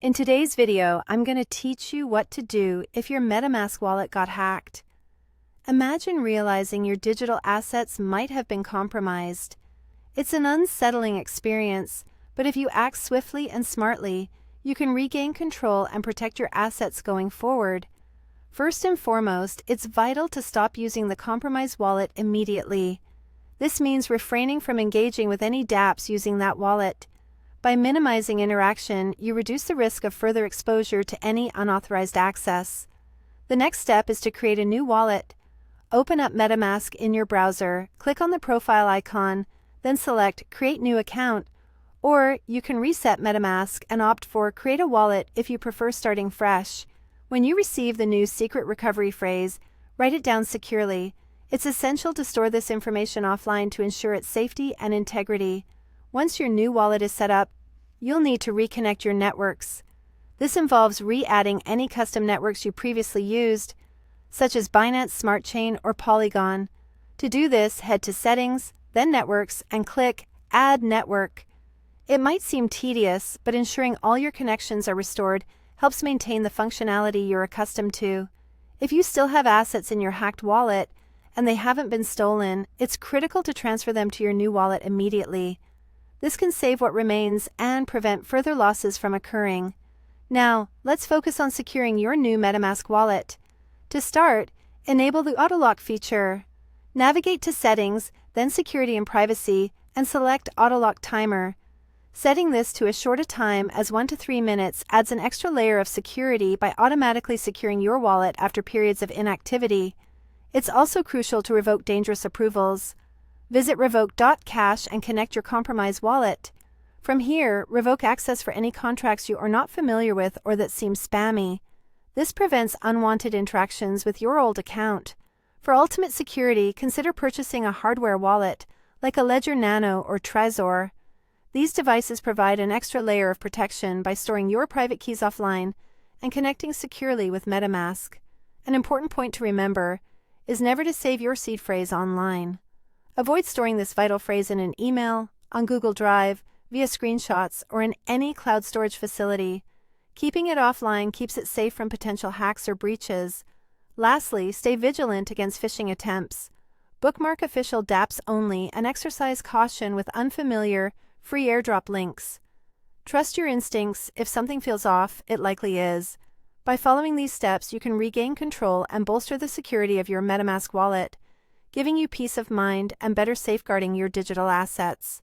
In today's video, I'm going to teach you what to do if your MetaMask wallet got hacked. Imagine realizing your digital assets might have been compromised. It's an unsettling experience, but if you act swiftly and smartly, you can regain control and protect your assets going forward. First and foremost, it's vital to stop using the compromised wallet immediately. This means refraining from engaging with any dApps using that wallet. By minimizing interaction, you reduce the risk of further exposure to any unauthorized access. The next step is to create a new wallet. Open up MetaMask in your browser, click on the profile icon, then select Create New Account, or you can reset MetaMask and opt for Create a Wallet if you prefer starting fresh. When you receive the new secret recovery phrase, write it down securely. It's essential to store this information offline to ensure its safety and integrity. Once your new wallet is set up, you'll need to reconnect your networks. This involves re-adding any custom networks you previously used, such as Binance Smart Chain or Polygon. To do this, head to Settings, then Networks, and click Add Network. It might seem tedious, but ensuring all your connections are restored helps maintain the functionality you're accustomed to. If you still have assets in your hacked wallet and they haven't been stolen, it's critical to transfer them to your new wallet immediately. This can save what remains and prevent further losses from occurring. Now, let's focus on securing your new MetaMask wallet. To start, enable the Auto-Lock feature. Navigate to Settings, then Security and Privacy, and select Auto-Lock Timer. Setting this to as short a time as 1 to 3 minutes adds an extra layer of security by automatically securing your wallet after periods of inactivity. It's also crucial to revoke dangerous approvals. Visit revoke.cash and connect your compromised wallet. From here, revoke access for any contracts you are not familiar with or that seem spammy. This prevents unwanted interactions with your old account. For ultimate security, consider purchasing a hardware wallet, like a Ledger Nano or Trezor. These devices provide an extra layer of protection by storing your private keys offline and connecting securely with MetaMask. An important point to remember is never to save your seed phrase online. Avoid storing this vital phrase in an email, on Google Drive, via screenshots, or in any cloud storage facility. Keeping it offline keeps it safe from potential hacks or breaches. Lastly, stay vigilant against phishing attempts. Bookmark official dApps only and exercise caution with unfamiliar, free airdrop links. Trust your instincts. If something feels off, it likely is. By following these steps, you can regain control and bolster the security of your MetaMask wallet, giving you peace of mind and better safeguarding your digital assets.